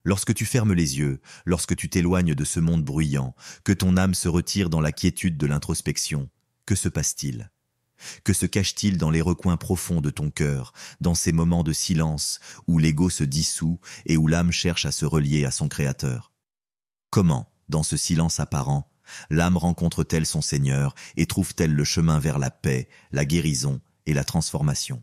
Lorsque tu fermes les yeux, lorsque tu t'éloignes de ce monde bruyant, que ton âme se retire dans la quiétude de l'introspection, que se passe-t-il? Que se cache-t-il dans les recoins profonds de ton cœur, dans ces moments de silence où l'ego se dissout et où l'âme cherche à se relier à son Créateur? Comment, dans ce silence apparent, l'âme rencontre-t-elle son Seigneur et trouve-t-elle le chemin vers la paix, la guérison et la transformation?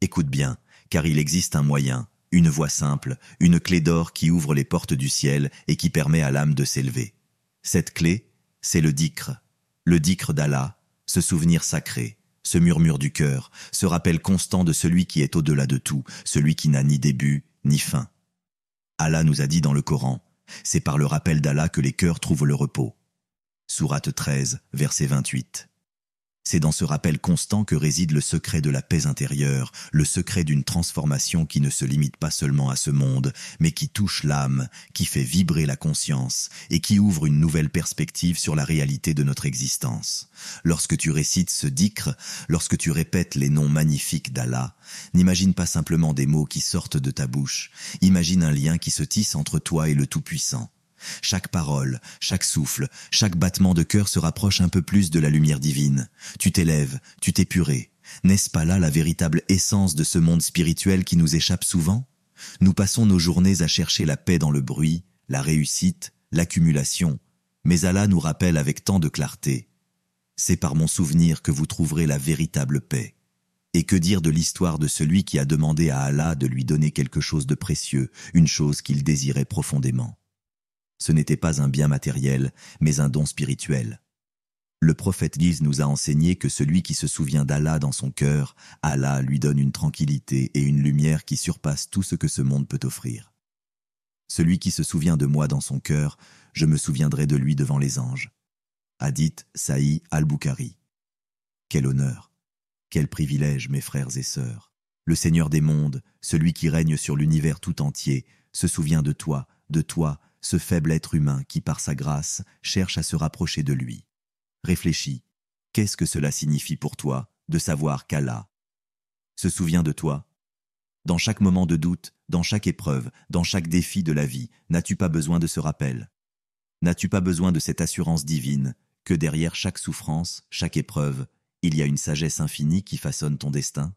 Écoute bien, car il existe un moyen, une voie simple, une clé d'or qui ouvre les portes du ciel et qui permet à l'âme de s'élever. Cette clé, c'est le dhikr d'Allah, ce souvenir sacré, ce murmure du cœur, ce rappel constant de celui qui est au-delà de tout, celui qui n'a ni début ni fin. Allah nous a dit dans le Coran, c'est par le rappel d'Allah que les cœurs trouvent le repos. Sourate 13, verset 28. C'est dans ce rappel constant que réside le secret de la paix intérieure, le secret d'une transformation qui ne se limite pas seulement à ce monde, mais qui touche l'âme, qui fait vibrer la conscience et qui ouvre une nouvelle perspective sur la réalité de notre existence. Lorsque tu récites ce dhikr, lorsque tu répètes les noms magnifiques d'Allah, n'imagine pas simplement des mots qui sortent de ta bouche, imagine un lien qui se tisse entre toi et le Tout-Puissant. Chaque parole, chaque souffle, chaque battement de cœur se rapproche un peu plus de la lumière divine. Tu t'élèves, tu t'es puré. N'est-ce pas là la véritable essence de ce monde spirituel qui nous échappe souvent? Nous passons nos journées à chercher la paix dans le bruit, la réussite, l'accumulation. Mais Allah nous rappelle avec tant de clarté. C'est par mon souvenir que vous trouverez la véritable paix. Et que dire de l'histoire de celui qui a demandé à Allah de lui donner quelque chose de précieux, une chose qu'il désirait profondément? Ce n'était pas un bien matériel, mais un don spirituel. Le prophète Moïse nous a enseigné que celui qui se souvient d'Allah dans son cœur, Allah lui donne une tranquillité et une lumière qui surpassent tout ce que ce monde peut offrir. Celui qui se souvient de moi dans son cœur, je me souviendrai de lui devant les anges. Hadith Sahih al-Bukhari. Quel honneur, quel privilège, mes frères et sœurs. Le Seigneur des mondes, celui qui règne sur l'univers tout entier, se souvient de toi, ce faible être humain qui, par sa grâce, cherche à se rapprocher de lui. Réfléchis, qu'est-ce que cela signifie pour toi de savoir qu'Allah se souvient de toi? Dans chaque moment de doute, dans chaque épreuve, dans chaque défi de la vie, n'as-tu pas besoin de ce rappel? N'as-tu pas besoin de cette assurance divine que derrière chaque souffrance, chaque épreuve, il y a une sagesse infinie qui façonne ton destin?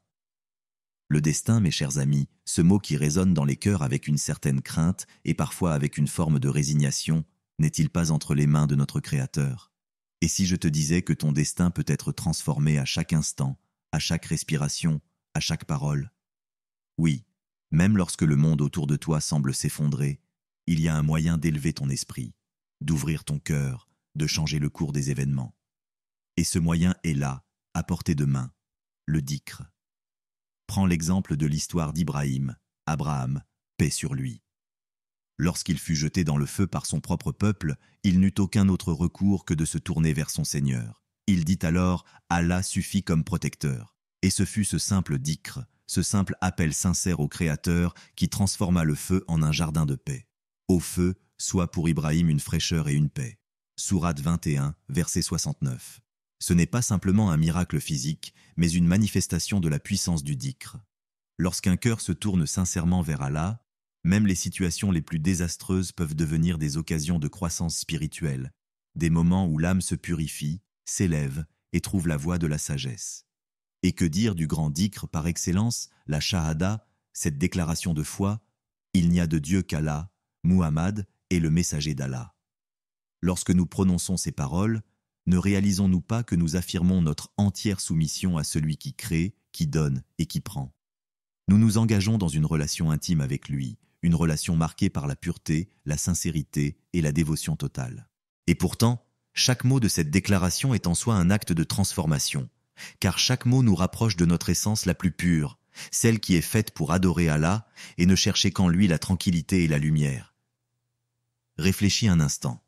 Le destin, mes chers amis, ce mot qui résonne dans les cœurs avec une certaine crainte et parfois avec une forme de résignation, n'est-il pas entre les mains de notre Créateur? Et si je te disais que ton destin peut être transformé à chaque instant, à chaque respiration, à chaque parole? Oui, même lorsque le monde autour de toi semble s'effondrer, il y a un moyen d'élever ton esprit, d'ouvrir ton cœur, de changer le cours des événements. Et ce moyen est là, à portée de main, le dhikr. Prends l'exemple de l'histoire d'Ibrahim, Abraham, paix sur lui. Lorsqu'il fut jeté dans le feu par son propre peuple, il n'eut aucun autre recours que de se tourner vers son Seigneur. Il dit alors « Allah suffit comme protecteur ». Et ce fut ce simple dhikr, ce simple appel sincère au Créateur qui transforma le feu en un jardin de paix. Au feu, soit pour Ibrahim une fraîcheur et une paix. Sourate 21, verset 69. Ce n'est pas simplement un miracle physique, mais une manifestation de la puissance du dhikr. Lorsqu'un cœur se tourne sincèrement vers Allah, même les situations les plus désastreuses peuvent devenir des occasions de croissance spirituelle, des moments où l'âme se purifie, s'élève et trouve la voie de la sagesse. Et que dire du grand dhikr par excellence, la shahada, cette déclaration de foi, il n'y a de Dieu qu'Allah, Muhammad est le messager d'Allah. Lorsque nous prononçons ces paroles, ne réalisons-nous pas que nous affirmons notre entière soumission à celui qui crée, qui donne et qui prend? Nous nous engageons dans une relation intime avec lui, une relation marquée par la pureté, la sincérité et la dévotion totale. Et pourtant, chaque mot de cette déclaration est en soi un acte de transformation, car chaque mot nous rapproche de notre essence la plus pure, celle qui est faite pour adorer Allah et ne chercher qu'en lui la tranquillité et la lumière. Réfléchis un instant.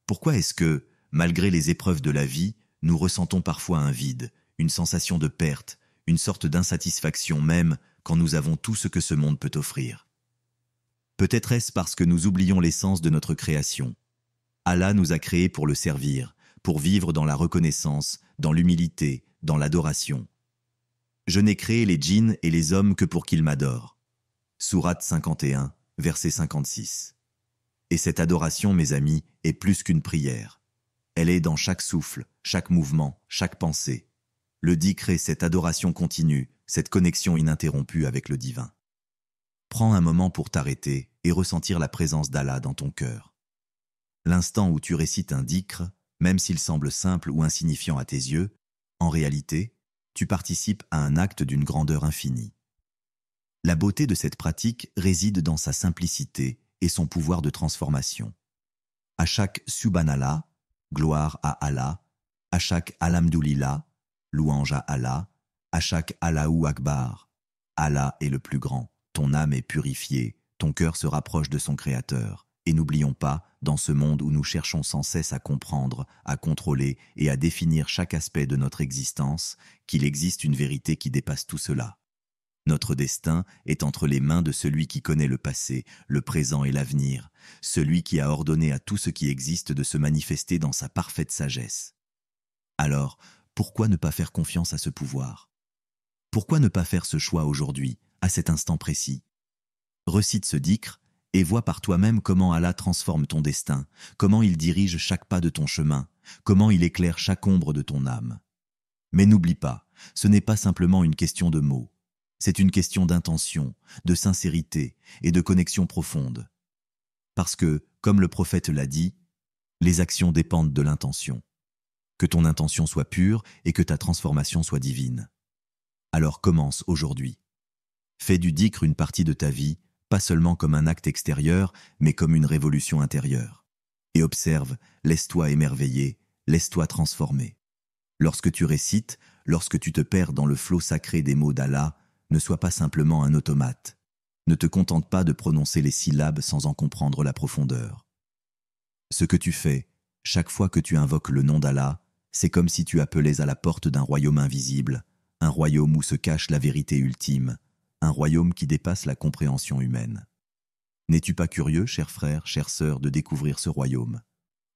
Pourquoi est-ce que, malgré les épreuves de la vie, nous ressentons parfois un vide, une sensation de perte, une sorte d'insatisfaction même quand nous avons tout ce que ce monde peut offrir? Peut-être est-ce parce que nous oublions l'essence de notre création. Allah nous a créés pour le servir, pour vivre dans la reconnaissance, dans l'humilité, dans l'adoration. Je n'ai créé les djinns et les hommes que pour qu'ils m'adorent. Sourate 51, verset 56. Et cette adoration, mes amis, est plus qu'une prière. Elle est dans chaque souffle, chaque mouvement, chaque pensée. Le dhikr est cette adoration continue, cette connexion ininterrompue avec le divin. Prends un moment pour t'arrêter et ressentir la présence d'Allah dans ton cœur. L'instant où tu récites un dhikr, même s'il semble simple ou insignifiant à tes yeux, en réalité, tu participes à un acte d'une grandeur infinie. La beauté de cette pratique réside dans sa simplicité et son pouvoir de transformation. À chaque Subhanallah, gloire à Allah, à chaque Alhamdulillah, louange à Allah, à chaque Allahu Akbar, Allah est le plus grand, ton âme est purifiée, ton cœur se rapproche de son Créateur. Et n'oublions pas, dans ce monde où nous cherchons sans cesse à comprendre, à contrôler et à définir chaque aspect de notre existence, qu'il existe une vérité qui dépasse tout cela. Notre destin est entre les mains de celui qui connaît le passé, le présent et l'avenir, celui qui a ordonné à tout ce qui existe de se manifester dans sa parfaite sagesse. Alors, pourquoi ne pas faire confiance à ce pouvoir? Pourquoi ne pas faire ce choix aujourd'hui, à cet instant précis? Recite ce dhikr et vois par toi-même comment Allah transforme ton destin, comment il dirige chaque pas de ton chemin, comment il éclaire chaque ombre de ton âme. Mais n'oublie pas, ce n'est pas simplement une question de mots. C'est une question d'intention, de sincérité et de connexion profonde. Parce que, comme le prophète l'a dit, les actions dépendent de l'intention. Que ton intention soit pure et que ta transformation soit divine. Alors commence aujourd'hui. Fais du dhikr une partie de ta vie, pas seulement comme un acte extérieur, mais comme une révolution intérieure. Et observe, laisse-toi émerveiller, laisse-toi transformer. Lorsque tu récites, lorsque tu te perds dans le flot sacré des mots d'Allah, ne sois pas simplement un automate. Ne te contente pas de prononcer les syllabes sans en comprendre la profondeur. Ce que tu fais, chaque fois que tu invoques le nom d'Allah, c'est comme si tu appelais à la porte d'un royaume invisible, un royaume où se cache la vérité ultime, un royaume qui dépasse la compréhension humaine. N'es-tu pas curieux, cher frère, chère sœur, de découvrir ce royaume?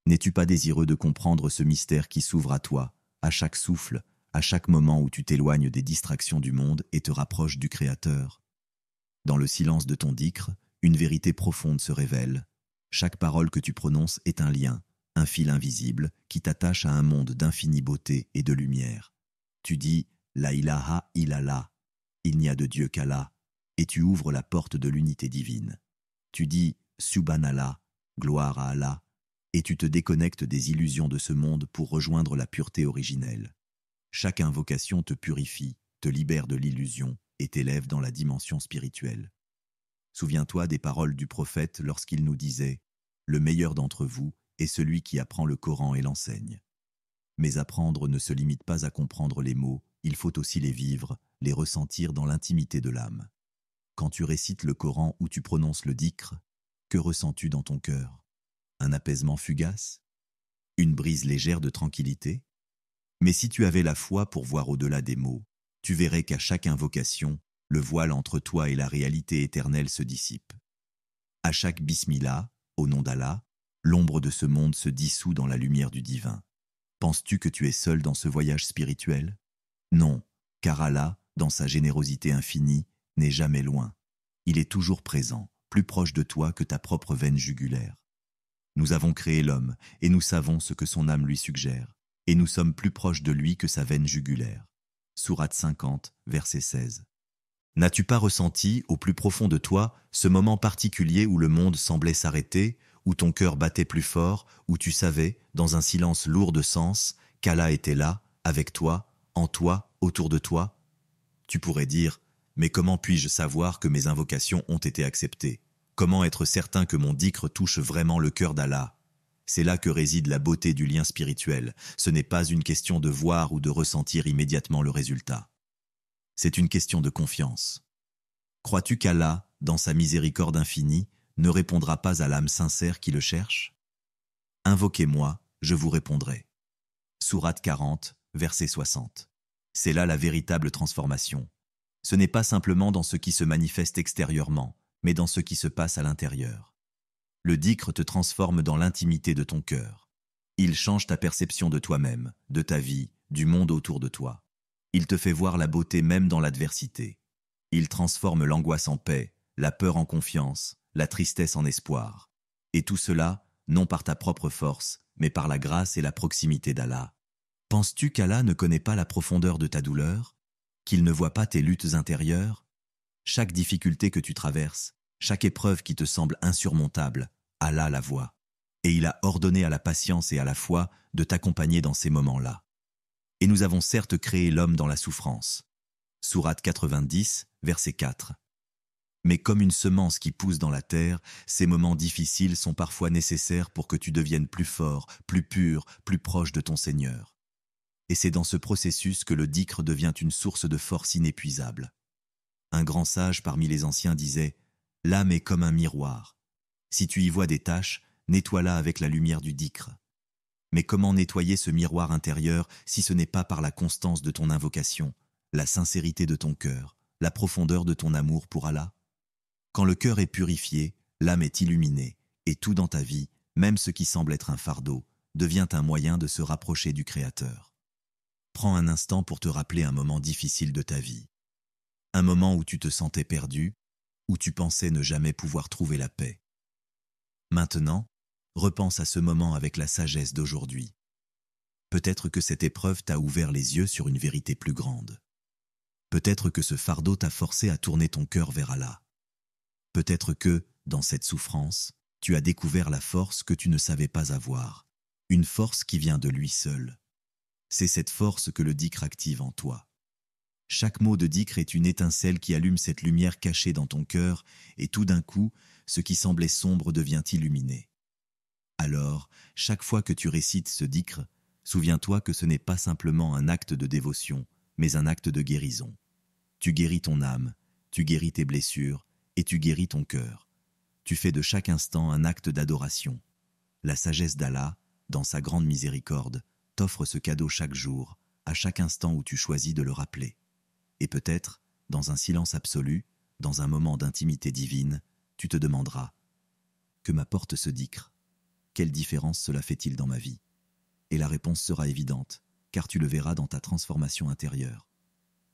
N'es-tu pas désireux de comprendre ce mystère qui s'ouvre à toi, à chaque souffle, à chaque moment où tu t'éloignes des distractions du monde et te rapproches du Créateur? Dans le silence de ton dhikr, une vérité profonde se révèle. Chaque parole que tu prononces est un lien, un fil invisible qui t'attache à un monde d'infinie beauté et de lumière. Tu dis « La ilaha illallah », il n'y a de Dieu qu'Allah, et tu ouvres la porte de l'unité divine. Tu dis « Subhanallah », gloire à Allah, et tu te déconnectes des illusions de ce monde pour rejoindre la pureté originelle. Chaque invocation te purifie, te libère de l'illusion et t'élève dans la dimension spirituelle. Souviens-toi des paroles du prophète lorsqu'il nous disait « Le meilleur d'entre vous est celui qui apprend le Coran et l'enseigne ». Mais apprendre ne se limite pas à comprendre les mots, il faut aussi les vivre, les ressentir dans l'intimité de l'âme. Quand tu récites le Coran ou tu prononces le dhikr, que ressens-tu dans ton cœur? Un apaisement fugace? Une brise légère de tranquillité? Mais si tu avais la foi pour voir au-delà des mots, tu verrais qu'à chaque invocation, le voile entre toi et la réalité éternelle se dissipe. À chaque bismillah, au nom d'Allah, l'ombre de ce monde se dissout dans la lumière du divin. Penses-tu que tu es seul dans ce voyage spirituel? Non, car Allah, dans sa générosité infinie, n'est jamais loin. Il est toujours présent, plus proche de toi que ta propre veine jugulaire. Nous avons créé l'homme, et nous savons ce que son âme lui suggère, et nous sommes plus proches de lui que sa veine jugulaire. Sourate 50, verset 16. N'as-tu pas ressenti, au plus profond de toi, ce moment particulier où le monde semblait s'arrêter, où ton cœur battait plus fort, où tu savais, dans un silence lourd de sens, qu'Allah était là, avec toi, en toi, autour de toi? Tu pourrais dire, mais comment puis-je savoir que mes invocations ont été acceptées? Comment être certain que mon dhikr touche vraiment le cœur d'Allah? C'est là que réside la beauté du lien spirituel. Ce n'est pas une question de voir ou de ressentir immédiatement le résultat. C'est une question de confiance. Crois-tu qu'Allah, dans sa miséricorde infinie, ne répondra pas à l'âme sincère qui le cherche? Invoquez-moi, je vous répondrai. Sourate 40, verset 60. C'est là la véritable transformation. Ce n'est pas simplement dans ce qui se manifeste extérieurement, mais dans ce qui se passe à l'intérieur. Le dhikr te transforme dans l'intimité de ton cœur. Il change ta perception de toi-même, de ta vie, du monde autour de toi. Il te fait voir la beauté même dans l'adversité. Il transforme l'angoisse en paix, la peur en confiance, la tristesse en espoir. Et tout cela, non par ta propre force, mais par la grâce et la proximité d'Allah. Penses-tu qu'Allah ne connaît pas la profondeur de ta douleur? Qu'il ne voit pas tes luttes intérieures? Chaque difficulté que tu traverses, chaque épreuve qui te semble insurmontable, Allah la voit. Et il a ordonné à la patience et à la foi de t'accompagner dans ces moments-là. Et nous avons certes créé l'homme dans la souffrance. Sourate 90, verset 4. Mais comme une semence qui pousse dans la terre, ces moments difficiles sont parfois nécessaires pour que tu deviennes plus fort, plus pur, plus proche de ton Seigneur. Et c'est dans ce processus que le dhikr devient une source de force inépuisable. Un grand sage parmi les anciens disait « L'âme est comme un miroir. Si tu y vois des taches, nettoie-la avec la lumière du dhikr. » Mais comment nettoyer ce miroir intérieur si ce n'est pas par la constance de ton invocation, la sincérité de ton cœur, la profondeur de ton amour pour Allah? Quand le cœur est purifié, l'âme est illuminée, et tout dans ta vie, même ce qui semble être un fardeau, devient un moyen de se rapprocher du Créateur. Prends un instant pour te rappeler un moment difficile de ta vie. Un moment où tu te sentais perdu, où tu pensais ne jamais pouvoir trouver la paix. Maintenant, repense à ce moment avec la sagesse d'aujourd'hui. Peut-être que cette épreuve t'a ouvert les yeux sur une vérité plus grande. Peut-être que ce fardeau t'a forcé à tourner ton cœur vers Allah. Peut-être que, dans cette souffrance, tu as découvert la force que tu ne savais pas avoir, une force qui vient de lui seul. C'est cette force que le dhikr active en toi. Chaque mot de dhikr est une étincelle qui allume cette lumière cachée dans ton cœur, et tout d'un coup, ce qui semblait sombre devient illuminé. Alors, chaque fois que tu récites ce dhikr, souviens-toi que ce n'est pas simplement un acte de dévotion, mais un acte de guérison. Tu guéris ton âme, tu guéris tes blessures, et tu guéris ton cœur. Tu fais de chaque instant un acte d'adoration. La sagesse d'Allah, dans sa grande miséricorde, t'offre ce cadeau chaque jour, à chaque instant où tu choisis de le rappeler. Et peut-être, dans un silence absolu, dans un moment d'intimité divine, tu te demanderas « Que m'apporte ce dhikr? Quelle différence cela fait-il dans ma vie ?» Et la réponse sera évidente, car tu le verras dans ta transformation intérieure.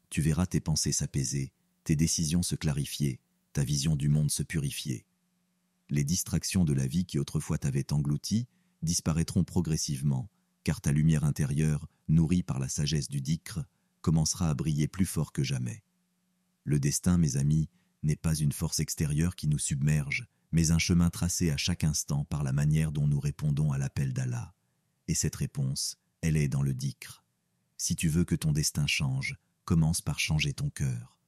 Tu verras tes pensées s'apaiser, tes décisions se clarifier, ta vision du monde se purifier. Les distractions de la vie qui autrefois t'avaient englouti disparaîtront progressivement, car ta lumière intérieure, nourrie par la sagesse du dhikr, commencera à briller plus fort que jamais. Le destin, mes amis, n'est pas une force extérieure qui nous submerge, mais un chemin tracé à chaque instant par la manière dont nous répondons à l'appel d'Allah. Et cette réponse, elle est dans le dhikr. Si tu veux que ton destin change, commence par changer ton cœur.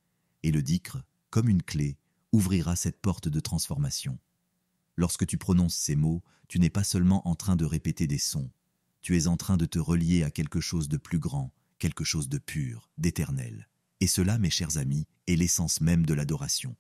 Et le dhikr, comme une clé, ouvrira cette porte de transformation. Lorsque tu prononces ces mots, tu n'es pas seulement en train de répéter des sons, tu es en train de te relier à quelque chose de plus grand, quelque chose de pur, d'éternel. Et cela, mes chers amis, est l'essence même de l'adoration.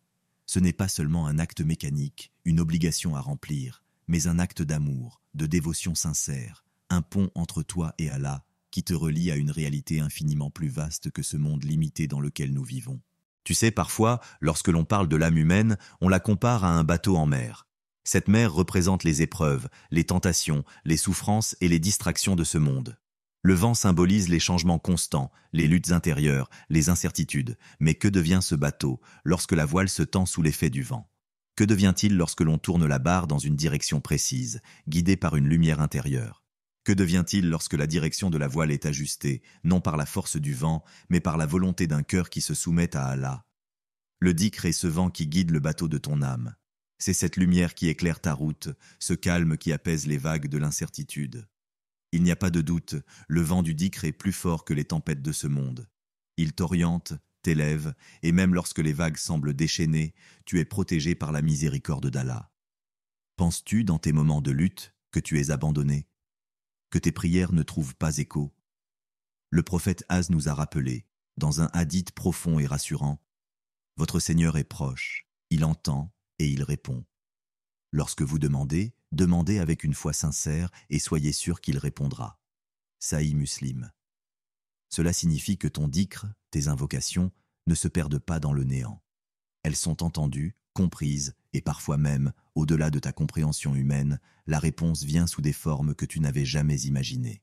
Ce n'est pas seulement un acte mécanique, une obligation à remplir, mais un acte d'amour, de dévotion sincère, un pont entre toi et Allah qui te relie à une réalité infiniment plus vaste que ce monde limité dans lequel nous vivons. Tu sais, parfois, lorsque l'on parle de l'âme humaine, on la compare à un bateau en mer. Cette mer représente les épreuves, les tentations, les souffrances et les distractions de ce monde. Le vent symbolise les changements constants, les luttes intérieures, les incertitudes. Mais que devient ce bateau lorsque la voile se tend sous l'effet du vent? Que devient-il lorsque l'on tourne la barre dans une direction précise, guidé par une lumière intérieure? Que devient-il lorsque la direction de la voile est ajustée, non par la force du vent, mais par la volonté d'un cœur qui se soumet à Allah? Le dhikr est ce vent qui guide le bateau de ton âme. C'est cette lumière qui éclaire ta route, ce calme qui apaise les vagues de l'incertitude. Il n'y a pas de doute, le vent du dhikr est plus fort que les tempêtes de ce monde. Il t'oriente, t'élève, et même lorsque les vagues semblent déchaînées, tu es protégé par la miséricorde d'Allah. Penses-tu, dans tes moments de lutte, que tu es abandonné? Que tes prières ne trouvent pas écho? Le prophète Az nous a rappelé, dans un hadith profond et rassurant, « Votre Seigneur est proche, il entend et il répond. Lorsque vous demandez, demandez avec une foi sincère et soyez sûr qu'il répondra. » Sahih Muslim. Cela signifie que ton dhikr, tes invocations, ne se perdent pas dans le néant. Elles sont entendues, comprises, et parfois même, au-delà de ta compréhension humaine, la réponse vient sous des formes que tu n'avais jamais imaginées.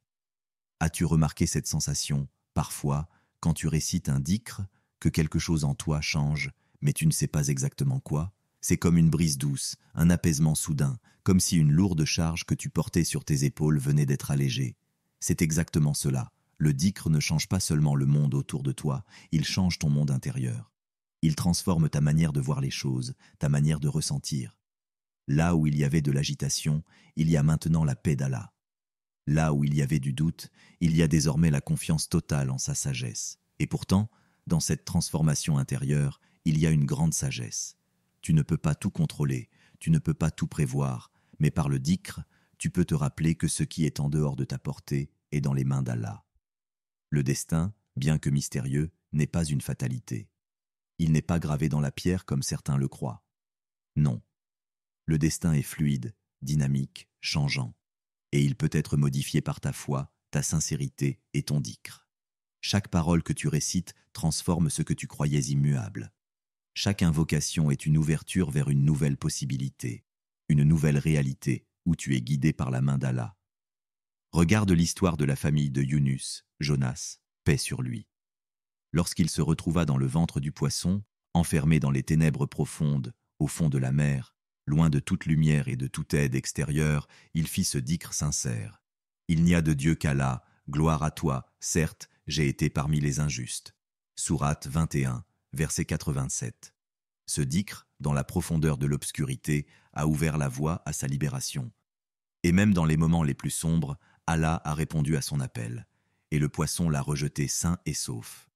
As-tu remarqué cette sensation, parfois, quand tu récites un dhikr, que quelque chose en toi change, mais tu ne sais pas exactement quoi? C'est comme une brise douce, un apaisement soudain, comme si une lourde charge que tu portais sur tes épaules venait d'être allégée. C'est exactement cela. Le dhikr ne change pas seulement le monde autour de toi, il change ton monde intérieur. Il transforme ta manière de voir les choses, ta manière de ressentir. Là où il y avait de l'agitation, il y a maintenant la paix d'Allah. Là où il y avait du doute, il y a désormais la confiance totale en sa sagesse. Et pourtant, dans cette transformation intérieure, il y a une grande sagesse. Tu ne peux pas tout contrôler, tu ne peux pas tout prévoir, mais par le dhikr, tu peux te rappeler que ce qui est en dehors de ta portée est dans les mains d'Allah. Le destin, bien que mystérieux, n'est pas une fatalité. Il n'est pas gravé dans la pierre comme certains le croient. Non. Le destin est fluide, dynamique, changeant. Et il peut être modifié par ta foi, ta sincérité et ton dhikr. Chaque parole que tu récites transforme ce que tu croyais immuable. Chaque invocation est une ouverture vers une nouvelle possibilité, une nouvelle réalité où tu es guidé par la main d'Allah. Regarde l'histoire de la famille de Yunus, Jonas, paix sur lui. Lorsqu'il se retrouva dans le ventre du poisson, enfermé dans les ténèbres profondes, au fond de la mer, loin de toute lumière et de toute aide extérieure, il fit ce dhikr sincère. Il n'y a de Dieu qu'Allah, gloire à toi, certes, j'ai été parmi les injustes. Sourate 21, verset 87. Ce dhikr, dans la profondeur de l'obscurité, a ouvert la voie à sa libération. Et même dans les moments les plus sombres, Allah a répondu à son appel, et le poisson l'a rejeté sain et sauf.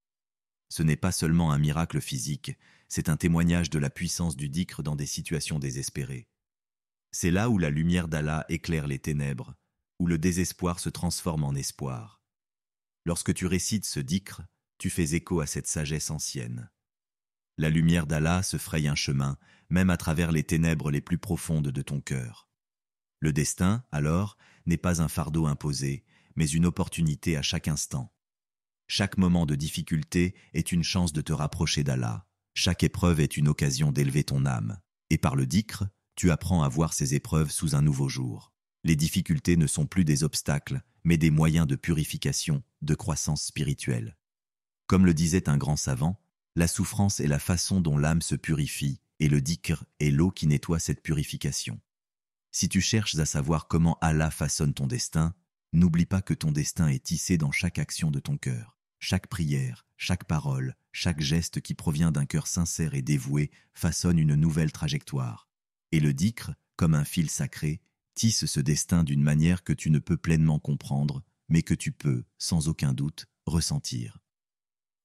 Ce n'est pas seulement un miracle physique, c'est un témoignage de la puissance du dhikr dans des situations désespérées. C'est là où la lumière d'Allah éclaire les ténèbres, où le désespoir se transforme en espoir. Lorsque tu récites ce dhikr, tu fais écho à cette sagesse ancienne. La lumière d'Allah se fraye un chemin, même à travers les ténèbres les plus profondes de ton cœur. Le destin, alors, n'est pas un fardeau imposé, mais une opportunité à chaque instant. Chaque moment de difficulté est une chance de te rapprocher d'Allah. Chaque épreuve est une occasion d'élever ton âme. Et par le dhikr, tu apprends à voir ces épreuves sous un nouveau jour. Les difficultés ne sont plus des obstacles, mais des moyens de purification, de croissance spirituelle. Comme le disait un grand savant, la souffrance est la façon dont l'âme se purifie, et le dhikr est l'eau qui nettoie cette purification. Si tu cherches à savoir comment Allah façonne ton destin, n'oublie pas que ton destin est tissé dans chaque action de ton cœur. Chaque prière, chaque parole, chaque geste qui provient d'un cœur sincère et dévoué façonne une nouvelle trajectoire. Et le dhikr, comme un fil sacré, tisse ce destin d'une manière que tu ne peux pleinement comprendre, mais que tu peux, sans aucun doute, ressentir.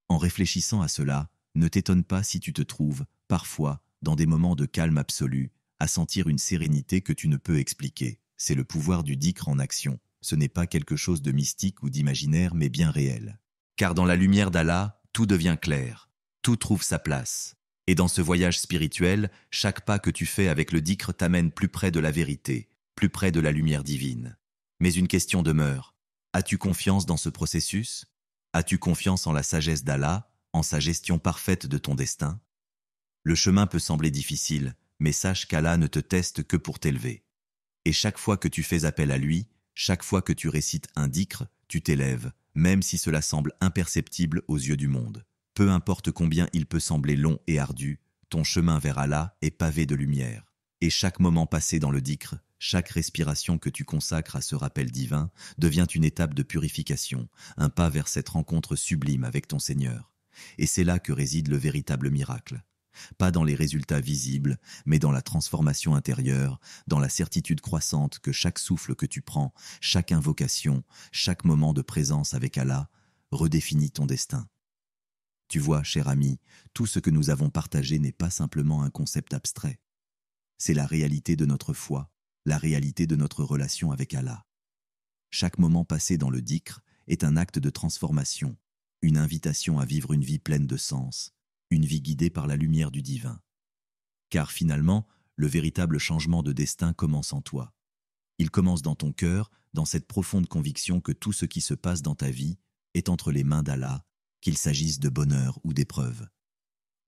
En réfléchissant à cela, ne t'étonne pas si tu te trouves, parfois, dans des moments de calme absolu, à sentir une sérénité que tu ne peux expliquer. C'est le pouvoir du dhikr en action. Ce n'est pas quelque chose de mystique ou d'imaginaire, mais bien réel. Car dans la lumière d'Allah, tout devient clair, tout trouve sa place. Et dans ce voyage spirituel, chaque pas que tu fais avec le dhikr t'amène plus près de la vérité, plus près de la lumière divine. Mais une question demeure. As-tu confiance dans ce processus? As-tu confiance en la sagesse d'Allah, en sa gestion parfaite de ton destin? Le chemin peut sembler difficile, mais sache qu'Allah ne te teste que pour t'élever. Et chaque fois que tu fais appel à lui, chaque fois que tu récites un dhikr, tu t'élèves, même si cela semble imperceptible aux yeux du monde. Peu importe combien il peut sembler long et ardu, ton chemin vers Allah est pavé de lumière. Et chaque moment passé dans le dhikr, chaque respiration que tu consacres à ce rappel divin devient une étape de purification, un pas vers cette rencontre sublime avec ton Seigneur. Et c'est là que réside le véritable miracle. Pas dans les résultats visibles, mais dans la transformation intérieure, dans la certitude croissante que chaque souffle que tu prends, chaque invocation, chaque moment de présence avec Allah redéfinit ton destin. Tu vois, cher ami, tout ce que nous avons partagé n'est pas simplement un concept abstrait. C'est la réalité de notre foi, la réalité de notre relation avec Allah. Chaque moment passé dans le dhikr est un acte de transformation, une invitation à vivre une vie pleine de sens, une vie guidée par la lumière du divin. Car finalement, le véritable changement de destin commence en toi. Il commence dans ton cœur, dans cette profonde conviction que tout ce qui se passe dans ta vie est entre les mains d'Allah, qu'il s'agisse de bonheur ou d'épreuve.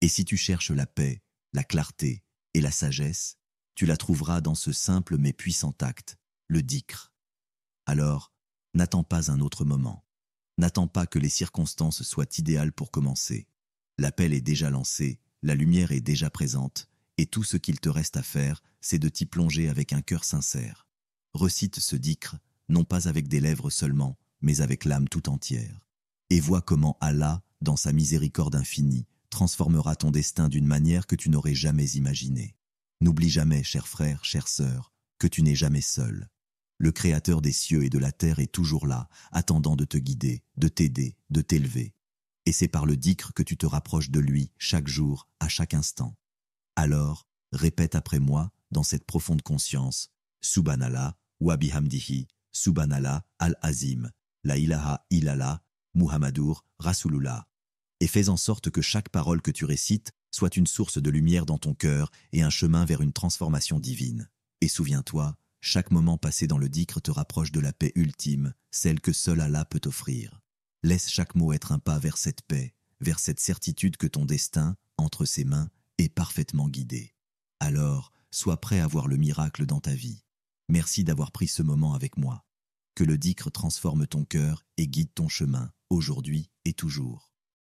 Et si tu cherches la paix, la clarté et la sagesse, tu la trouveras dans ce simple mais puissant acte, le dhikr. Alors, n'attends pas un autre moment. N'attends pas que les circonstances soient idéales pour commencer. L'appel est déjà lancé, la lumière est déjà présente, Et tout ce qu'il te reste à faire, c'est de t'y plonger avec un cœur sincère. Recite ce dhikr, non pas avec des lèvres seulement, mais avec l'âme tout entière. Et vois comment Allah, dans sa miséricorde infinie, transformera ton destin d'une manière que tu n'aurais jamais imaginée. N'oublie jamais, cher frère, chère sœur, que tu n'es jamais seul. Le Créateur des cieux et de la terre est toujours là, attendant de te guider, de t'aider, de t'élever. Et c'est par le dhikr que tu te rapproches de lui, chaque jour, à chaque instant. Alors, répète après moi, dans cette profonde conscience, Subhanallah, wa bihamdihi, Subhanallah al-Azim, la ilaha illallah, Muhammadur Rasulullah. Et fais en sorte que chaque parole que tu récites soit une source de lumière dans ton cœur et un chemin vers une transformation divine. Et souviens-toi, chaque moment passé dans le dhikr te rapproche de la paix ultime, celle que seul Allah peut offrir. Laisse chaque mot être un pas vers cette paix, vers cette certitude que ton destin, entre ses mains, est parfaitement guidé. Alors, sois prêt à voir le miracle dans ta vie. Merci d'avoir pris ce moment avec moi. Que le dhikr transforme ton cœur et guide ton chemin, aujourd'hui et toujours.